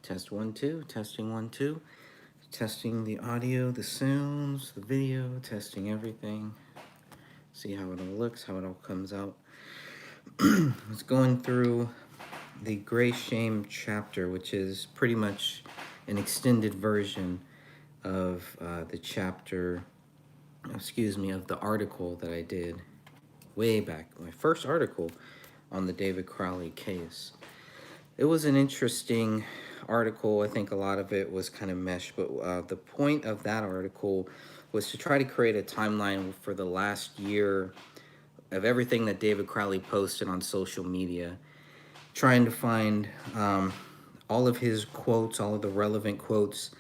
Test one, two, testing one, two. Testing the audio, the sounds, the video, testing everything. See how it all looks, how it all comes out. It's going through the Gray Shame chapter, which is pretty much an extended version of the chapter, of the article that I did way back, my first article on the David Crowley case. It was an interesting article. I think a lot of it was kind of meshed, but the point of that article was to try to create a timeline for the last year of everything that David Crowley posted on social media, trying to find all of his quotes, all of the relevant quotes.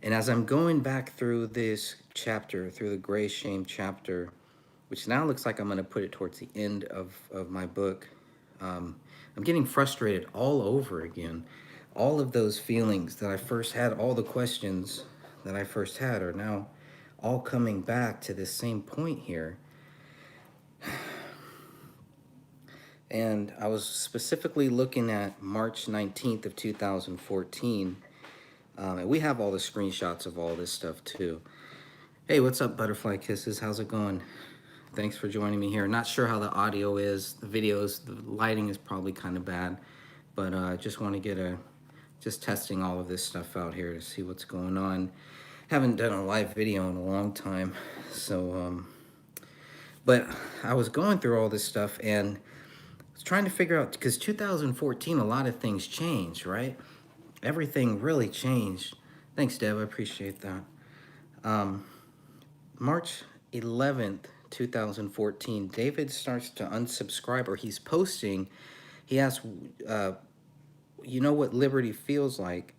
And as I'm going back through this chapter, through the Gray Shame chapter, which now looks like I'm going to put it towards the end of my book, I'm getting frustrated all over again. All of those feelings that I first had, all the questions that I first had are now all coming back to this same point here. And I was specifically looking at March 19th of 2014. And we have all the screenshots of all this stuff too. Hey, what's up, Butterfly Kisses? How's it going? Thanks for joining me here. Not sure how the audio is, the videos, the lighting is probably kind of bad, but I just want to get just testing all of this stuff out here to see what's going on. Haven't done a live video in a long time, so, but I was going through all this stuff and I was trying to figure out, because 2014, a lot of things changed, right? Everything really changed. Thanks, Deb, I appreciate that. March 11th, 2014, David starts to unsubscribe, or he's posting. He asks, you know what liberty feels like?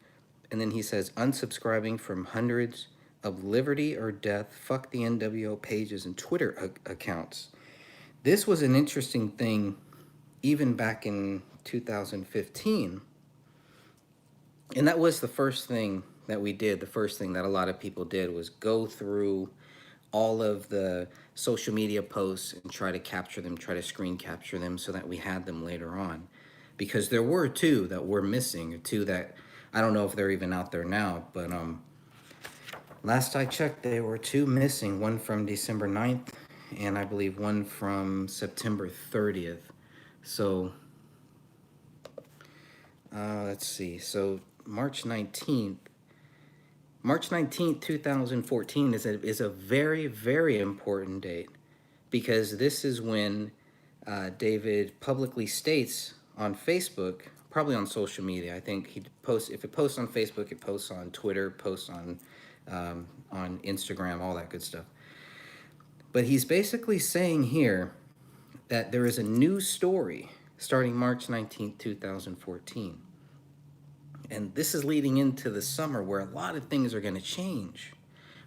And then he says, unsubscribing from hundreds of liberty or death, fuck the NWO pages and Twitter accounts. This was an interesting thing even back in 2015. And that was the first thing that we did. The first thing that a lot of people did was go through all of the social media posts and try to capture them, try to screen capture them so that we had them later on. Because there were two that were missing, two that I don't know if they're even out there now, but last I checked, there were two missing, one from December 9th and I believe one from September 30th. So let's see. So March 19th, 2014 is a very, very important date, because this is when David publicly states on Facebook, probably on social media. I think he posts, if it posts on Facebook, it posts on Twitter, posts on Instagram, all that good stuff. But he's basically saying here that there is a new story starting March 19th, 2014. And this is leading into the summer where a lot of things are going to change,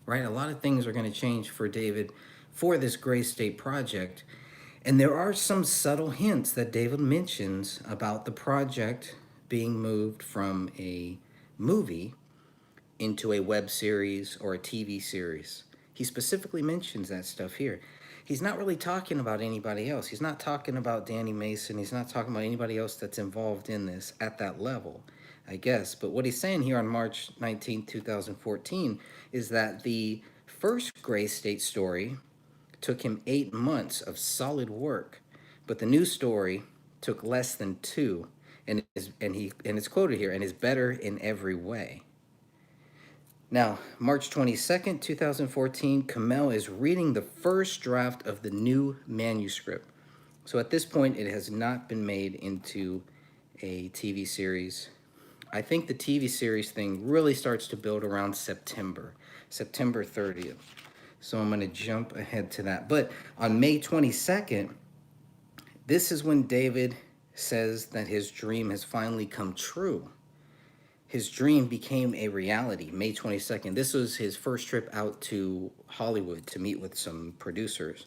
right? A lot of things are going to change for David for this Gray State project. And there are some subtle hints that David mentions about the project being moved from a movie into a web series or a TV series. He specifically mentions that stuff here. He's not really talking about anybody else. He's not talking about Danny Mason. He's not talking about anybody else that's involved in this at that level, I guess. But what he's saying here on March 19, 2014, is that the first Gray State story took him 8 months of solid work, but the new story took less than 2, and it's quoted here, and is better in every way. Now, March 22nd, 2014, Kamel is reading the first draft of the new manuscript. So at this point, it has not been made into a TV series. I think the TV series thing really starts to build around September 30th. So I'm going to jump ahead to that. But on May 22nd, this is when David says that his dream has finally come true. His dream became a reality, May 22nd. This was his first trip out to Hollywood to meet with some producers.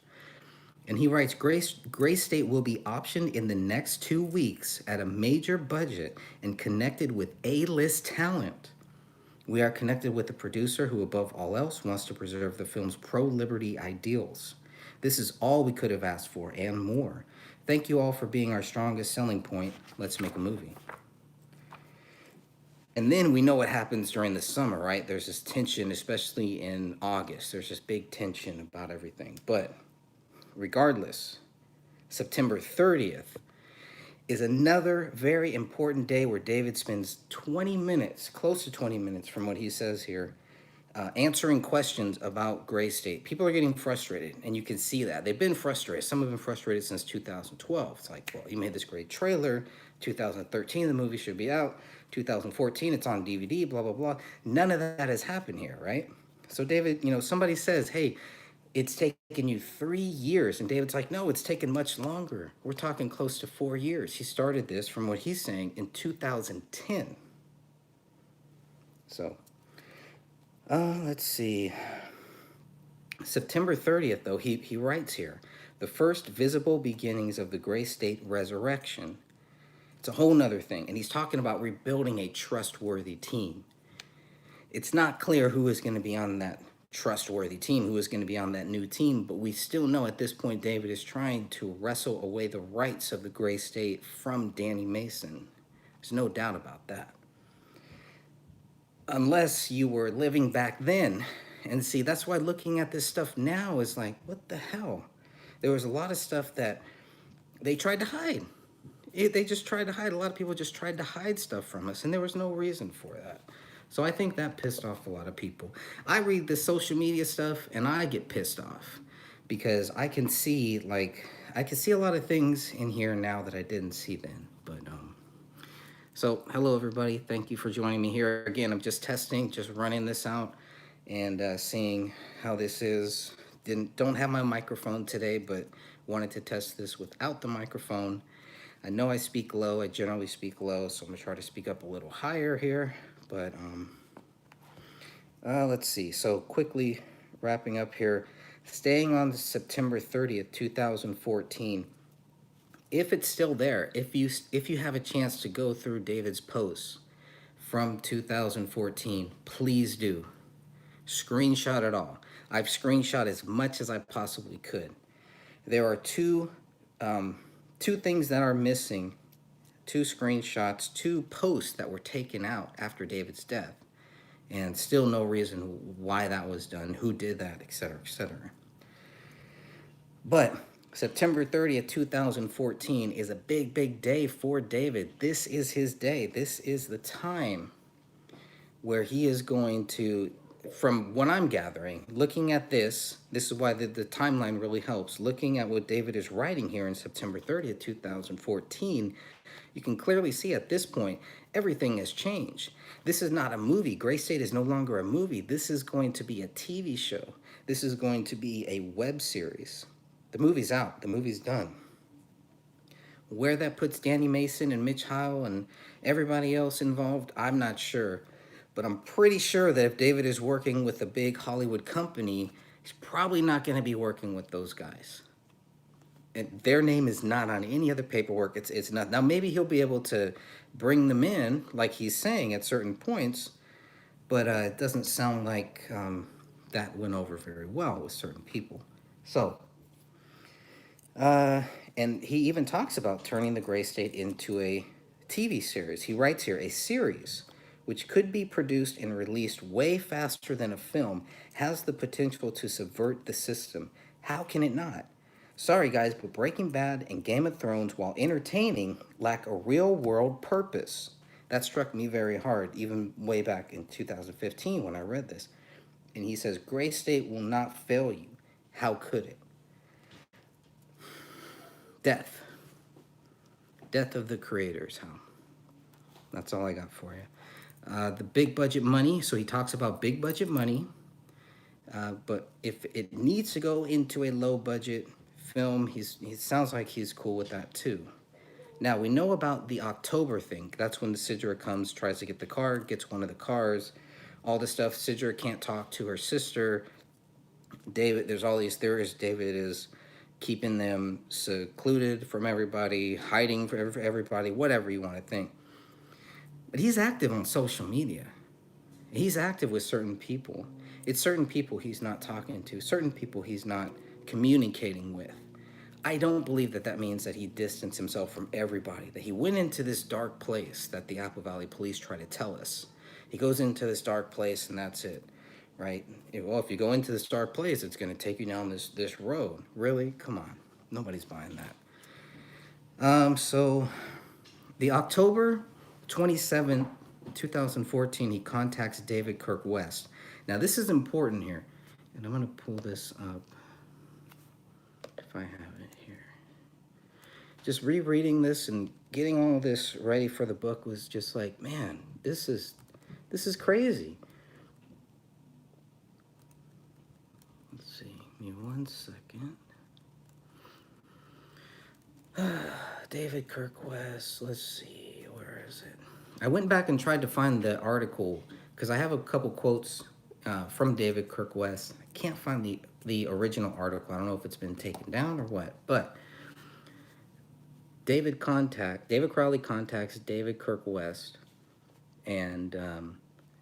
And he writes, Gray State will be optioned in the next 2 weeks at a major budget and connected with A-list talent. We are connected with a producer who, above all else, wants to preserve the film's pro-liberty ideals. This is all we could have asked for and more. Thank you all for being our strongest selling point. Let's make a movie. And then we know what happens during the summer, right? There's this tension, especially in August. There's this big tension about everything. But regardless, September 30th is another very important day where David spends 20 minutes, close to 20 minutes from what he says here, answering questions about Gray State. People are getting frustrated, and you can see that. They've been frustrated. Some have been frustrated since 2012. It's like, well, you made this great trailer. 2013, the movie should be out. 2014, it's on DVD, blah, blah, blah. None of that has happened here, right? So, David, somebody says, hey, it's taken you 3 years. And David's like, no, it's taken much longer. We're talking close to 4 years. He started this, from what he's saying, in 2010. So, let's see. September 30th, though, he writes here, the first visible beginnings of the Gray State resurrection. It's a whole nother thing. And he's talking about rebuilding a trustworthy team. It's not clear who is going to be on that trustworthy team, who is going to be on that new team, but we still know at this point David is trying to wrestle away the rights of the Gray State from Danny Mason. There's no doubt about that. Unless you were living back then. And see, that's why looking at this stuff now is like, what the hell? There was a lot of stuff that they tried to hide. They just tried to hide. A lot of people just tried to hide stuff from us, and there was no reason for that. So I think that pissed off a lot of people. I read the social media stuff, and I get pissed off because I can see a lot of things in here now that I didn't see then. But so hello everybody. Thank you for joining me here again. I'm just testing, just running this out, and seeing how this is. Don't have my microphone today, but wanted to test this without the microphone. I know I speak low. I generally speak low, so I'm gonna try to speak up a little higher here. But let's see. So quickly wrapping up here, staying on September 30th, 2014. If it's still there, if you have a chance to go through David's posts from 2014, please do. Screenshot it all. I've screenshot as much as I possibly could. There are two things that are missing, two screenshots, two posts that were taken out after David's death, and still no reason why that was done, who did that, etc., etc. But September 30th, 2014 is a big, big day for David. This is his day. This is the time where he is going to, from what I'm gathering, looking at this is why the timeline really helps. Looking at what David is writing here in September 30th, 2014, you can clearly see at this point, everything has changed. This is not a movie. Gray State is no longer a movie. This is going to be a TV show. This is going to be a web series. The movie's out. The movie's done. Where that puts Danny Mason and Mitch Heil and everybody else involved, I'm not sure. But I'm pretty sure that if David is working with a big Hollywood company, he's probably not going to be working with those guys. And their name is not on any other paperwork. It's not. Now, maybe he'll be able to bring them in, like he's saying at certain points, but it doesn't sound like that went over very well with certain people. So, and he even talks about turning the Gray State into a TV series. He writes here, a series which could be produced and released way faster than a film, has the potential to subvert the system. How can it not? Sorry guys, but Breaking Bad and Game of Thrones, while entertaining, lack a real-world purpose. That struck me very hard, even way back in 2015 when I read this. And he says, Gray State will not fail you. How could it? Death. Death of the creators, how? That's all I got for you. The big budget money, so he talks about big budget money, but if it needs to go into a low budget film, he sounds like he's cool with that too. Now, we know about the October thing. That's when the Sidra comes, tries to get the car, gets one of the cars, all the stuff. Sidra can't talk to her sister. David, there's all these theories. David is keeping them secluded from everybody, hiding from everybody, whatever you want to think. But he's active on social media. He's active with certain people. It's certain people he's not talking to, certain people he's not communicating with. I don't believe that means that he distanced himself from everybody, that he went into this dark place that the Apple Valley police try to tell us. He goes into this dark place, and that's it, right? Well, if you go into this dark place, it's going to take you down this road. Really? Come on, nobody's buying that. So the October 27th, 2014, he contacts David Kirk West. Now this is important here, and I'm going to pull this up if I have it here. Just rereading this and getting all this ready for the book was just like, man, this is crazy. Let's see, give me 1 second. David Kirk West, let's see, where is it? I went back and tried to find the article because I have a couple quotes from David Kirk West. I can't find the original article. I don't know if it's been taken down or what, but David Crowley contacts David Kirk West, and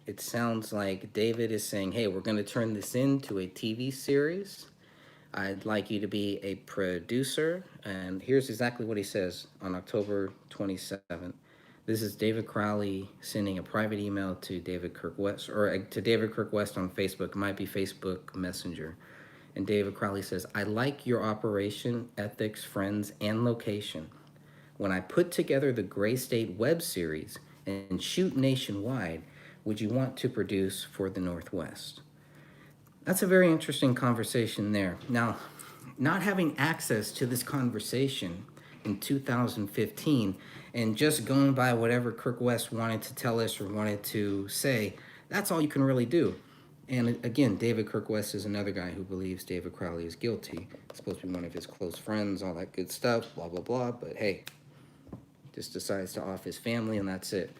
it sounds like David is saying, hey, we're going to turn this into a TV series. I'd like you to be a producer. And here's exactly what he says on October 27th. This is David Crowley sending a private email to David Kirk West, or to David Kirk West on Facebook. It might be Facebook Messenger. And David Crowley says, I like your operation, ethics, friends, and location. When I put together the Gray State web series and shoot nationwide, would you want to produce for the Northwest? That's a very interesting conversation there. Now, not having access to this conversation in 2015 and just going by whatever Kirk West wanted to tell us or wanted to say, that's all you can really do. And again, David Kirk West is another guy who believes David Crowley is guilty. It's supposed to be one of his close friends, all that good stuff, blah, blah, blah. But hey, just decides to off his family, and that's it.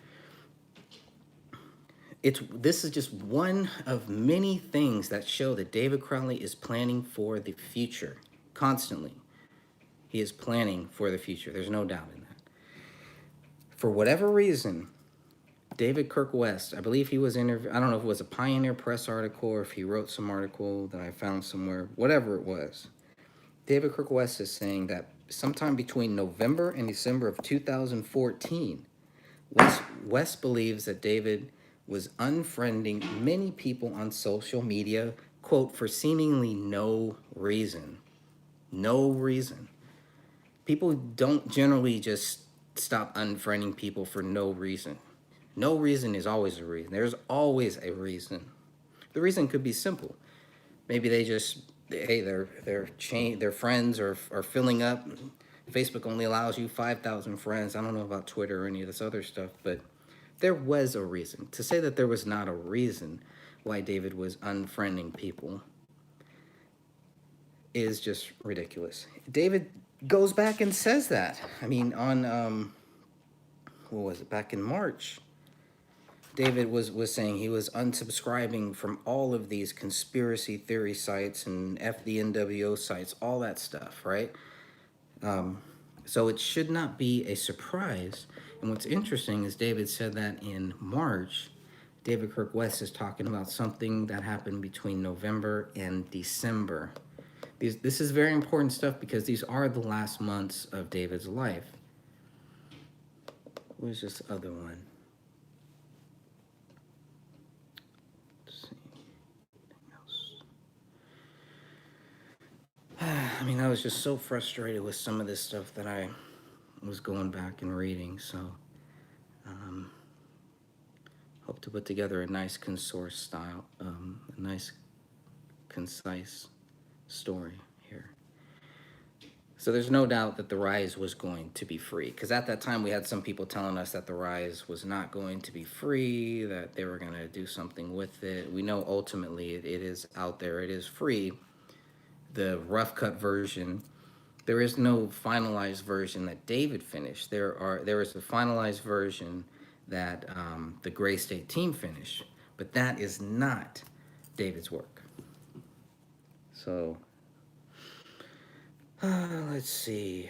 This is just one of many things that show that David Crowley is planning for the future constantly. He is planning for the future. There's no doubt in that. For whatever reason, David Kirk West, I believe he was interviewed. I don't know if it was a Pioneer Press article or if he wrote some article that I found somewhere, whatever it was. David Kirk West is saying that sometime between November and December of 2014, West believes that David was unfriending many people on social media, quote, for seemingly no reason. No reason. People don't generally just stop unfriending people for no reason. No reason is always a reason. There's always a reason. The reason could be simple. Maybe they just, hey, their friends are filling up. Facebook only allows you 5,000 friends. I don't know about Twitter or any of this other stuff, but there was a reason. To say that there was not a reason why David was unfriending people is just ridiculous. David goes back and says that. I mean, on, what was it, back in March, David was saying he was unsubscribing from all of these conspiracy theory sites and the NWO sites, all that stuff, right? So it should not be a surprise. And what's interesting is David said that in March, David Kirk West is talking about something that happened between November and December. This is very important stuff because these are the last months of David's life. Where's this other one? Let's see. I mean, I was just so frustrated with some of this stuff that I was going back and reading, so hope to put together a nice concise story here. So there's no doubt that the rise was going to be free, because at that time we had some people telling us that the rise was not going to be free, that they were going to do something with it. We know ultimately it is out there, it is free. The rough cut version, there is no finalized version that David finished. There is a finalized version that the Gray State team finished, but that is not David's work. So let's see.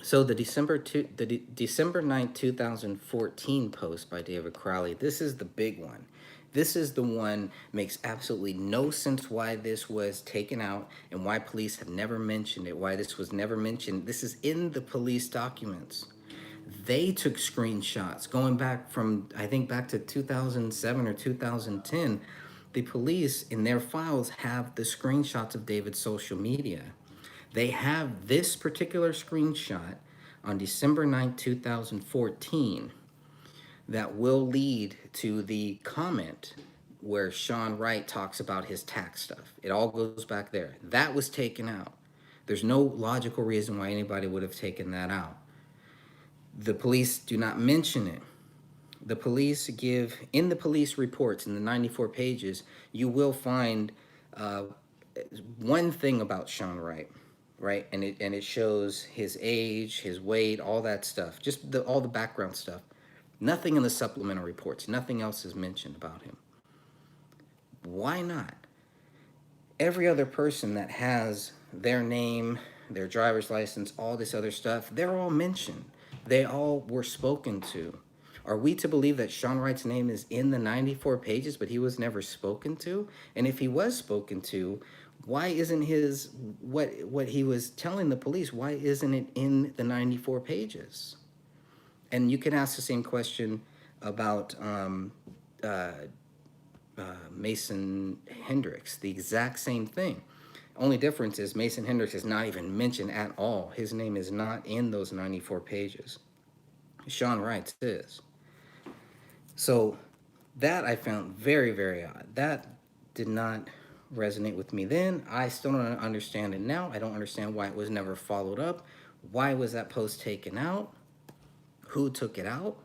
So the December 9th, 2014 post by David Crowley, this is the big one. This is the one makes absolutely no sense why this was taken out and why police have never mentioned it, why this was never mentioned. This is in the police documents. They took screenshots going back from, I think, back to 2007 or 2010. The police in their files have the screenshots of David's social media. They have this particular screenshot on December 9th, 2014, that will lead to the comment where Sean Wright talks about his tax stuff. It all goes back there. That was taken out. There's no logical reason why anybody would have taken that out. The police do not mention it. The police give, in the police reports, in the 94 pages, you will find one thing about Sean Wright, right? And it shows his age, his weight, all that stuff, just all the background stuff. Nothing in the supplemental reports, nothing else is mentioned about him. Why not? Every other person that has their name, their driver's license, all this other stuff, they're all mentioned. They all were spoken to. Are we to believe that Sean Wright's name is in the 94 pages, but he was never spoken to? And if he was spoken to, why isn't his, what he was telling the police, why isn't it in the 94 pages? And you can ask the same question about Mason Hendricks, the exact same thing. Only difference is Mason Hendricks is not even mentioned at all. His name is not in those 94 pages. Sean Wright's is. So that I found very, very odd. That did not resonate with me then. I still don't understand it now. I don't understand why it was never followed up. Why was that post taken out? Who took it out?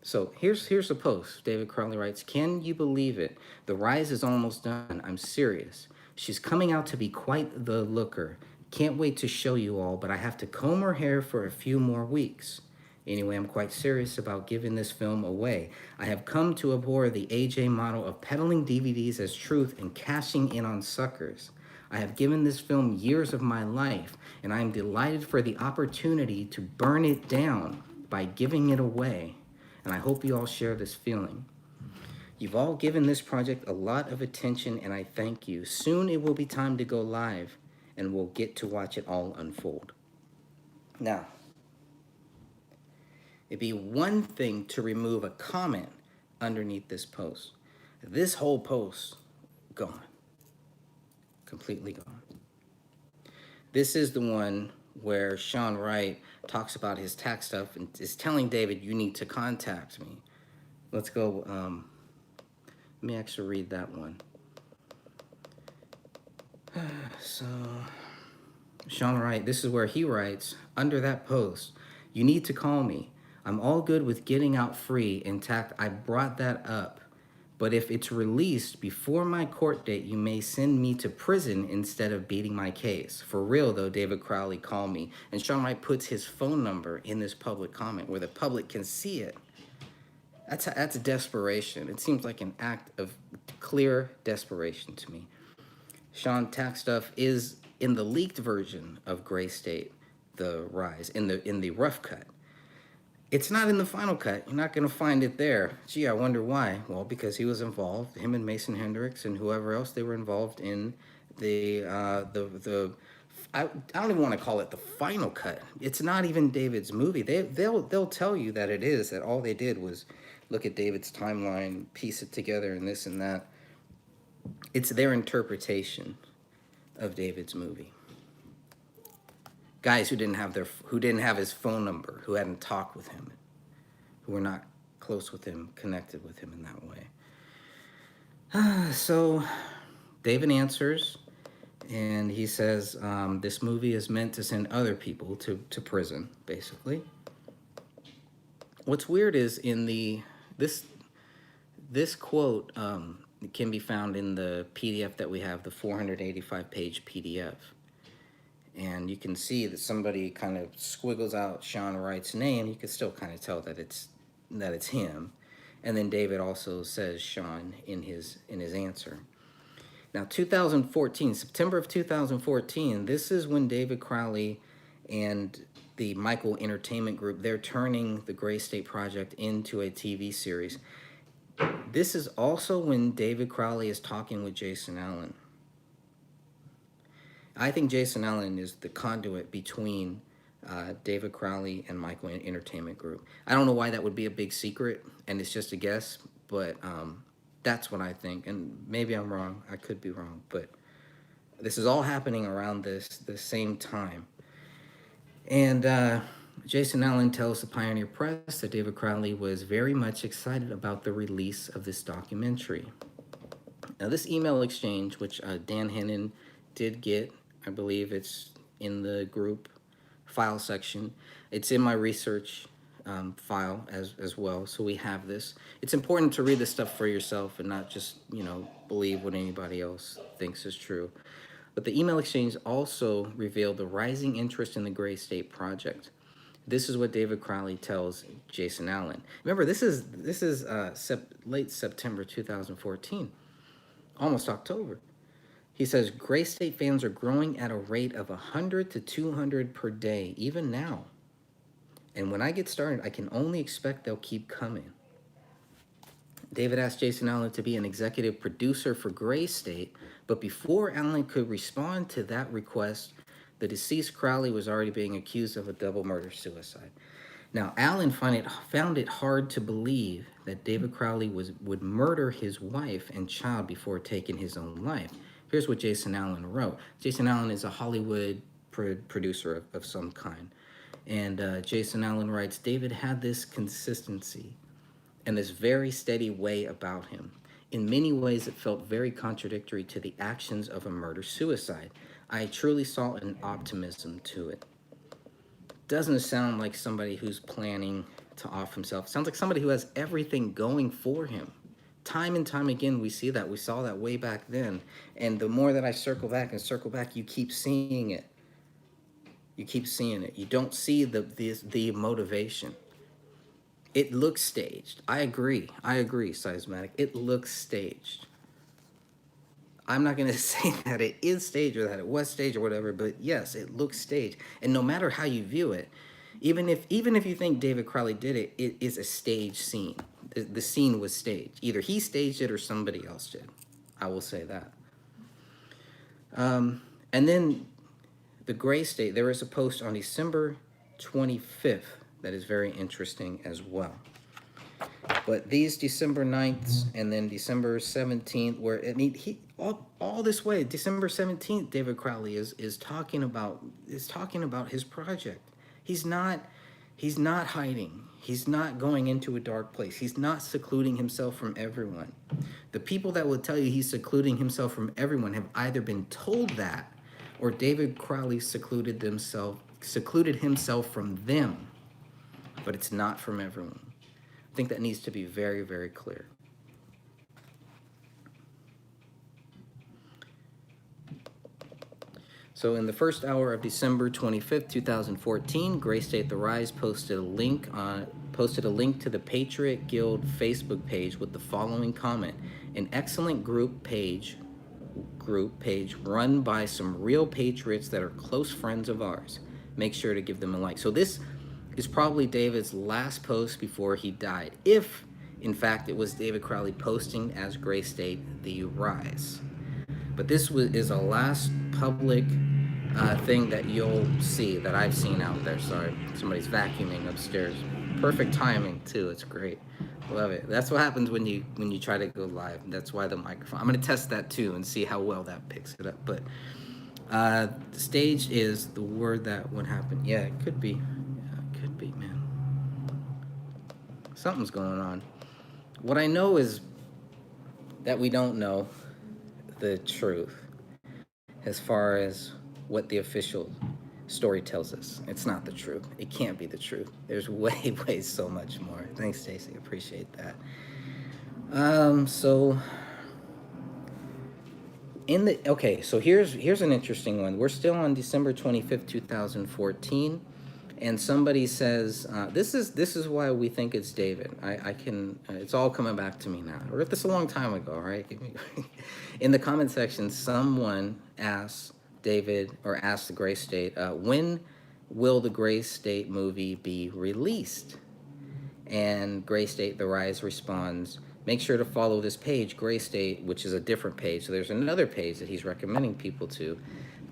So here's the post. David Crowley writes, "Can you believe it? The rise is almost done. I'm serious. She's coming out to be quite the looker. Can't wait to show you all, but I have to comb her hair for a few more weeks. Anyway, I'm quite serious about giving this film away. I have come to abhor the AJ model of peddling DVDs as truth and cashing in on suckers. I have given this film years of my life, and I am delighted for the opportunity to burn it down by giving it away. And I hope you all share this feeling. You've all given this project a lot of attention, and I thank you. Soon it will be time to go live, and we'll get to watch it all unfold." Now, it'd be one thing to remove a comment underneath this post. This whole post, gone. Completely gone. This is the one where Sean Wright talks about his tax stuff and is telling David, you need to contact me. Let's go, let me actually read that one. So, Sean Wright, this is where he writes, under that post, "You need to call me. I'm all good with getting out free. Intact, I brought that up. But if it's released before my court date, you may send me to prison instead of beating my case. For real, though, David Crowley, call me." And Sean Wright puts his phone number in this public comment where the public can see it. That's desperation. It seems like an act of clear desperation to me. Sean, tax stuff is in the leaked version of Gray State, The Rise, in the rough cut. It's not in the final cut. You're not going to find it there. Gee, I wonder why. Well, because he was involved, him and Mason Hendricks and whoever else, they were involved in the I don't even want to call it the final cut. It's not even David's movie. They'll tell you that it is, that all they did was look at David's timeline, piece it together, and this and that. It's their interpretation of David's movie. Guys who didn't have his phone number, who hadn't talked with him, who were not close with him, connected with him in that way. So David answers, and he says this movie is meant to send other people to prison, basically. What's weird is in this quote can be found in the PDF that we have, the 485-page PDF. And you can see that somebody kind of squiggles out Sean Wright's name. You can still kind of tell that it's him. And then David also says Sean in his answer. Now, 2014, September of 2014, this is when David Crowley and the Michael Entertainment Group, they're turning the Gray State Project into a TV series. This is also when David Crowley is talking with Jason Allen. I think Jason Allen is the conduit between David Crowley and Michael Entertainment Group. I don't know why that would be a big secret, and it's just a guess, but that's what I think. And maybe I'm wrong. I could be wrong, but this is all happening around the same time. And Jason Allen tells the Pioneer Press that David Crowley was very much excited about the release of this documentary. Now, this email exchange, which Dan Hennon did get, I believe it's in the group file section. It's in my research file as well, so we have this. It's important to read this stuff for yourself and not just, believe what anybody else thinks is true. But the email exchange also revealed the rising interest in the Gray State Project. This is what David Crowley tells Jason Allen. Remember, this is late September 2014, almost October. He says, Gray State fans are growing at a rate of 100 to 200 per day, even now. And when I get started, I can only expect they'll keep coming. David asked Jason Allen to be an executive producer for Gray State, but before Allen could respond to that request, the deceased Crowley was already being accused of a double murder-suicide. Now, Allen found it hard to believe that David Crowley would murder his wife and child before taking his own life. Here's what Jason Allen wrote. Jason Allen is a Hollywood producer of some kind. And Jason Allen writes, David had this consistency and this very steady way about him. In many ways, it felt very contradictory to the actions of a murder-suicide. I truly saw an optimism to it. Doesn't sound like somebody who's planning to off himself. Sounds like somebody who has everything going for him. Time and time again, we see that. We saw that way back then. And the more that I circle back, you keep seeing it. You keep seeing it. You don't see the motivation. It looks staged. I agree, Seismatic. It looks staged. I'm not going to say that it is staged or that it was staged or whatever, but yes, it looks staged. And no matter how you view it, even if you think David Crowley did it, it is a staged scene. The scene was staged. Either he staged it or somebody else did. I will say that. And then the Gray State, there was a post on December 25th that is very interesting as well. But these December 9th and then December 17th, where he all this way, December 17th, David Crowley is talking about his project. He's not hiding. He's not going into a dark place. He's not secluding himself from everyone. The people that will tell you he's secluding himself from everyone have either been told that, or David Crowley secluded himself from them. But it's not from everyone. I think that needs to be very, very clear. So in the first hour of December 25th, 2014, Gray State The Rise posted a link to the Patriot Guild Facebook page with the following comment: an excellent group page run by some real patriots that are close friends of ours. Make sure to give them a like. So this is probably David's last post before he died, if in fact it was David Crowley posting as Gray State The Rise. But this is a last public thing that you'll see, that I've seen out there. Sorry, somebody's vacuuming upstairs. Perfect timing too. It's great. Love it. That's what happens when you try to go live. That's why the microphone. I'm gonna test that too and see how well that picks it up. But stage is the word that would happen. Yeah, it could be. Yeah, it could be, man. Something's going on. What I know is that we don't know the truth as far as what the official story tells us. It's not the truth. It can't be the truth. There's way so much more. Thanks, Stacy. Appreciate that. So here's an interesting one. We're still on December 25th, 2014. And somebody says, this is why we think it's David. It's all coming back to me now. I wrote this a long time ago, right? In the comment section, someone asked David, or asked the Gray State, when will the Gray State movie be released? And Gray State The Rise responds, make sure to follow this page, Gray State, which is a different page. So there's another page that he's recommending people to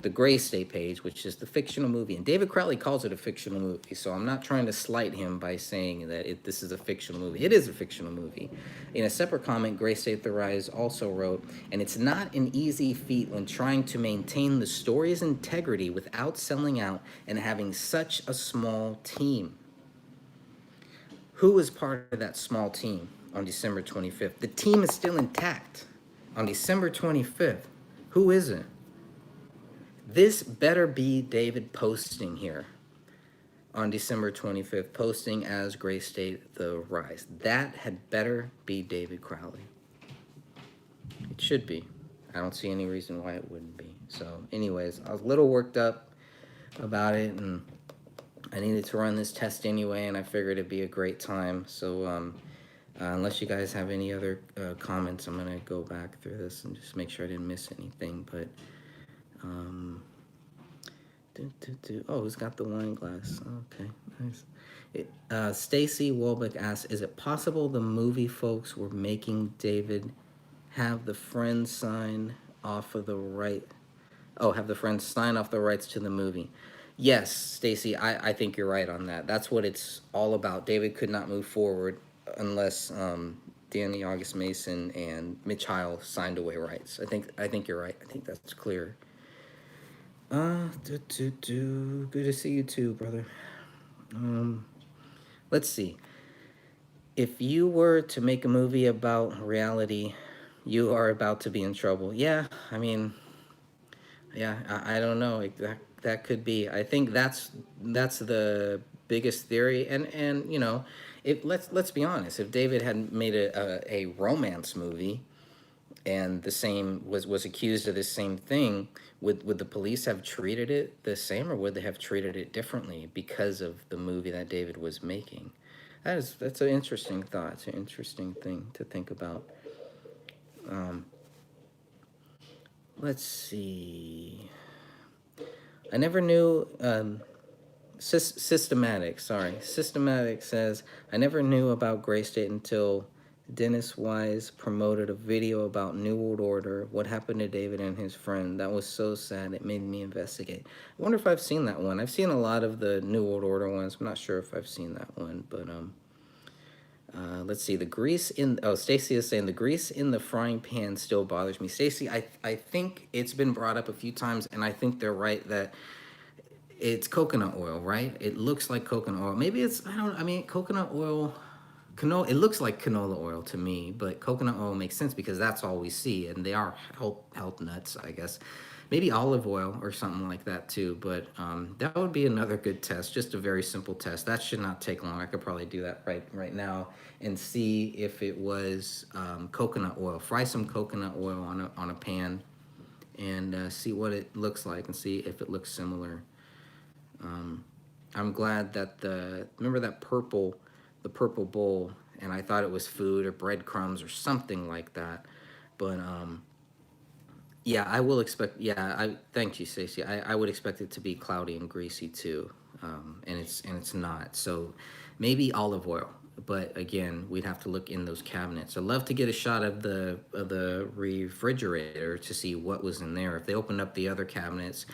the Gray State page, which is the fictional movie. And David Crowley calls it a fictional movie, so I'm not trying to slight him by saying that this is a fictional movie. It is a fictional movie. In a separate comment, Gray State The Rise also wrote, and it's not an easy feat when trying to maintain the story's integrity without selling out and having such a small team. Who was part of that small team on December 25th? The team is still intact on December 25th. Who is it? This better be David posting here on December 25th, posting as Gray State The Rise. That had better be David Crowley. It should be. I don't see any reason why it wouldn't be. So anyways, I was a little worked up about it, and I needed to run this test anyway, and I figured it'd be a great time. So unless you guys have any other comments, I'm going to go back through this and just make sure I didn't miss anything. But oh, who's got the wine glass? Okay, nice. Stacy Wolbeck asks, is it possible the movie folks were making David have the friend sign off of the right? Oh, have the friends sign off the rights to the movie? Yes, Stacy, I think you're right on that. That's what it's all about. David could not move forward unless Danny August Mason and Mitch Heil signed away rights. I think you're right. I think that's clear. Good to see you too, brother. Let's see. If you were to make a movie about reality, you are about to be in trouble. Yeah, I mean, yeah, I don't know. That could be. I think that's the biggest theory. And you know, let's be honest. If David had made a romance movie, and the same was accused of the same thing, would the police have treated it the same, or would they have treated it differently because of the movie that David was making? That's an interesting thought. It's an interesting thing to think about. Let's see. I never knew. Systematic says, I never knew about Gray State until Dennis Wise promoted a video about New World Order, what happened to David and his friend. That was so sad. It made me investigate. I wonder if I've seen that one. I've seen a lot of the New World Order ones. I'm not sure if I've seen that one, but let's see. The grease in, oh, Stacy is saying the grease in the frying pan still bothers me. Stacy, I think it's been brought up a few times, and I think they're right that it's coconut oil, right? It looks like coconut oil. Maybe it's, I mean, coconut oil, canola, it looks like canola oil to me, but coconut oil makes sense because that's all we see, and they are health nuts, I guess. Maybe olive oil or something like that too, but that would be another good test, just a very simple test. That should not take long. I could probably do that right now and see if it was coconut oil. Fry some coconut oil on a pan and see what it looks like and see if it looks similar. I'm glad that remember that the purple bowl, and I thought it was food or breadcrumbs or something like that, but yeah, I will expect, thank you, Stacey. I would expect it to be cloudy and greasy too, and it's not. So maybe olive oil, but again, we'd have to look in those cabinets. I'd love to get a shot of the refrigerator to see what was in there. If they opened up the other cabinets,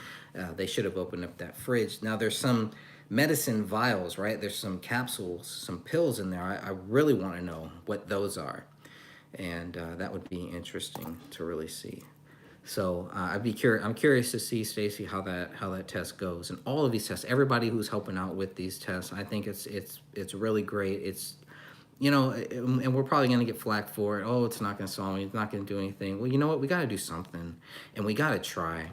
they should have opened up that fridge. Now there's some medicine vials, right? There's some capsules, some pills in there. I really want to know what those are, and that would be interesting to really see. So I'm curious to see, Stacy, how that test goes, and all of these tests. Everybody who's helping out with these tests, I think it's really great. It's, you know, and we're probably gonna get flack for it. Oh, it's not gonna solve me. It's not gonna do anything. Well, you know what? We got to do something, and we got to try.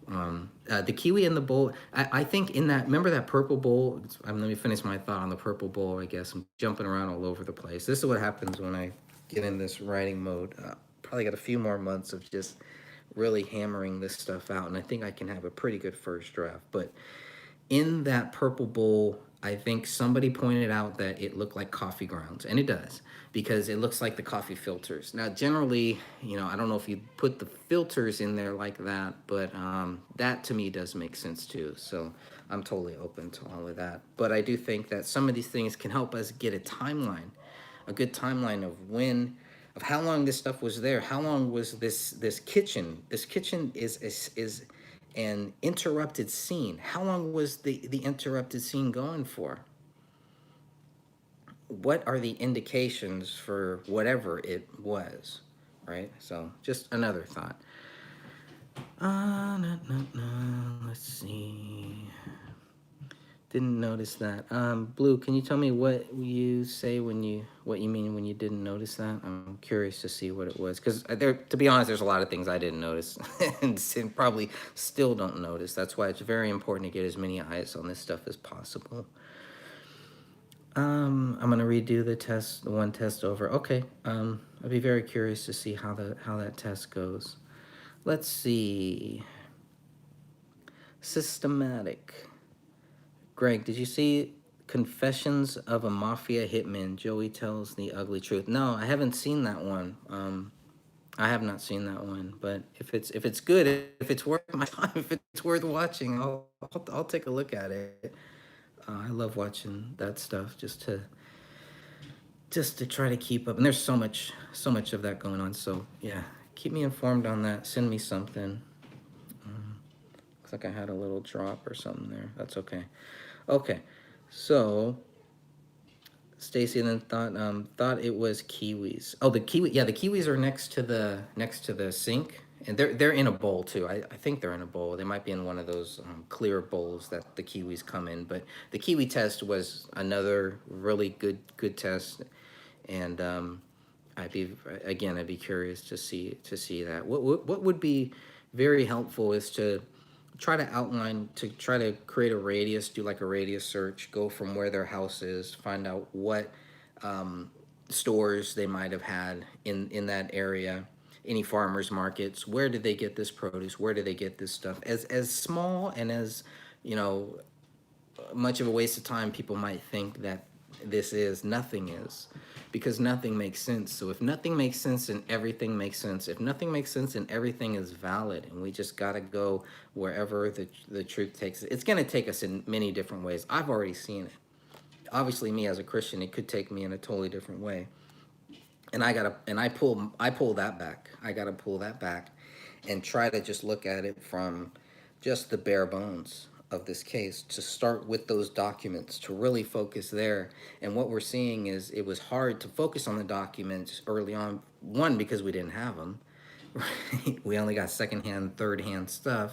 The kiwi in the bowl, I think in that, remember that purple bowl? Let me finish my thought on the purple bowl. I guess I'm jumping around all over the place. This is what happens when I get in this writing mode. Probably got a few more months of just really hammering this stuff out, and I think I can have a pretty good first draft. But in that purple bowl, I think somebody pointed out that it looked like coffee grounds, and it does, because it looks like the coffee filters. Now, generally, you know, I don't know if you put the filters in there like that, but that to me does make sense too. So I'm totally open to all of that. But I do think that some of these things can help us get a timeline, a good timeline of how long this stuff was there. How long was this kitchen? This kitchen is and interrupted scene. How long was the interrupted scene going for? What are the indications for whatever it was, right? So just another thought. Let's see. Didn't notice that. Blue, can you tell me what you say when what you mean when you didn't notice that? I'm curious to see what it was, because there, to be honest, there's a lot of things I didn't notice, and probably still don't notice. That's why it's very important to get as many eyes on this stuff as possible. I'm gonna redo the test, the one test over. Okay. I'd be very curious to see how that test goes. Let's see. Systematic. Greg, did you see Confessions of a Mafia Hitman? Joey tells the ugly truth. No, I haven't seen that one. I have not seen that one. But if it's good, if it's worth my time, if it's worth watching, I'll take a look at it. I love watching that stuff just to try to keep up. And there's so much of that going on. So yeah, keep me informed on that. Send me something. Looks like I had a little drop or something there. That's okay. Okay, so Stacy then thought it was kiwis. Oh, the kiwi. Yeah, the kiwis are next to the sink, and they're in a bowl too. I think they're in a bowl. They might be in one of those clear bowls that the kiwis come in. But the kiwi test was another really good test, and I'd be curious to see that. What would be very helpful is to try to create a radius, do like a radius search, go from where their house is, find out what stores they might have had in that area, any farmers markets, where did they get this produce, where did they get this stuff. As small and as, you know, much of a waste of time people might think that this is, nothing is, because nothing makes sense. So if nothing makes sense, then everything makes sense. If nothing makes sense, then everything is valid, and we just got to go wherever the truth takes us. It's going to take us in many different ways. I've already seen it. Obviously, me as a Christian, it could take me in a totally different way, and I pull that back. I gotta pull that back and try to just look at it from just the bare bones of this case, to start with those documents, to really focus there. And what we're seeing is it was hard to focus on the documents early on, one, because we didn't have them, right? We only got secondhand, third-hand stuff.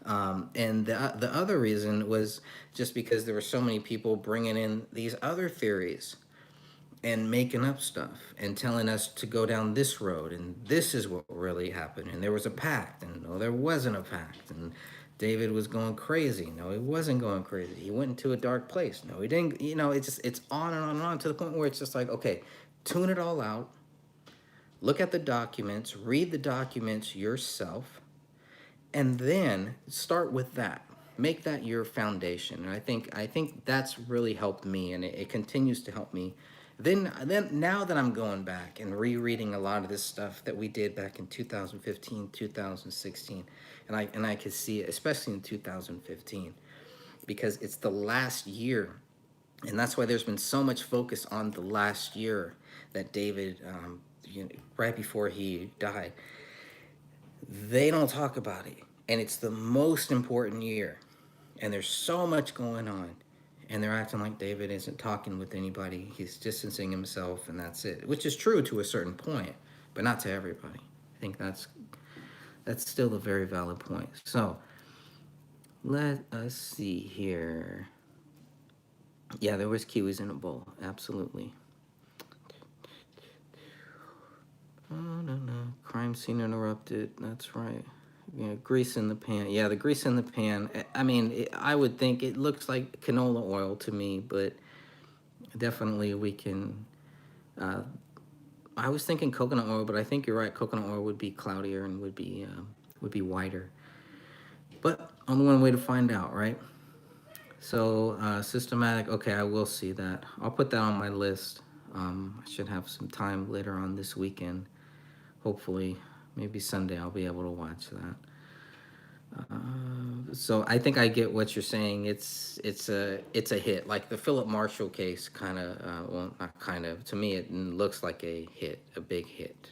And the other reason was just because there were so many people bringing in these other theories and making up stuff and telling us to go down this road, and this is what really happened, and there was a pact, and no, there wasn't a pact, and David was going crazy. No, he wasn't going crazy. He went into a dark place. No, he didn't. You know, it's on and on and on, to the point where it's just like, okay, tune it all out, look at the documents, read the documents yourself, and then start with that. Make that your foundation. And I think that's really helped me, and it continues to help me. Then now that I'm going back and rereading a lot of this stuff that we did back in 2015, 2016, and I could see it, especially in 2015, because it's the last year, and that's why there's been so much focus on the last year that David, right before he died, they don't talk about it, and it's the most important year, and there's so much going on, and they're acting like David isn't talking with anybody. He's distancing himself, and that's it, which is true to a certain point, but not to everybody. I think that's still a very valid point. So let us see here. Yeah, there was kiwis in a bowl, absolutely. Oh, no. Crime scene interrupted. That's right. Yeah, grease in the pan. Yeah, the grease in the pan. I mean, I would think it looks like canola oil to me, but definitely we can. Uh, I was thinking coconut oil, but I think you're right. Coconut oil would be cloudier and would be whiter. But only one way to find out, right? So systematic. Okay, I will see that. I'll put that on my list. I should have some time later on this weekend. Hopefully, maybe Sunday I'll be able to watch that. So I think I get what you're saying. It's a hit, like the Philip Marshall case, kind of. Well, not kind of. To me, it looks like a hit, a big hit.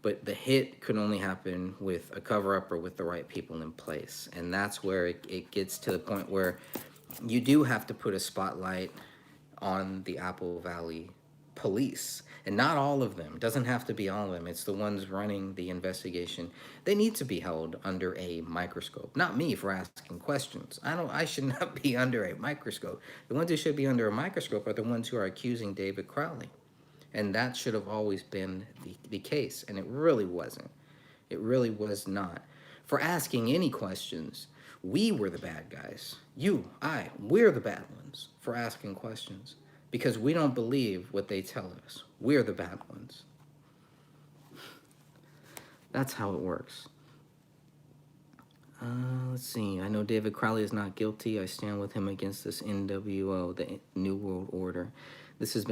but the hit could only happen with a cover up or with the right people in place. And that's where it gets to the point where you do have to put a spotlight on the Apple Valley police. And not all of them. It doesn't have to be all of them. It's the ones running the investigation. They need to be held under a microscope. Not me for asking questions. I should not be under a microscope. The ones who should be under a microscope are the ones who are accusing David Crowley. And that should have always been the case. And it really wasn't. It really was not. For asking any questions, we were the bad guys. You, we're the bad ones for asking questions because we don't believe what they tell us. We're the bad ones. That's how it works. Let's see. I know David Crowley is not guilty. I stand with him against this NWO, the New World Order. This has been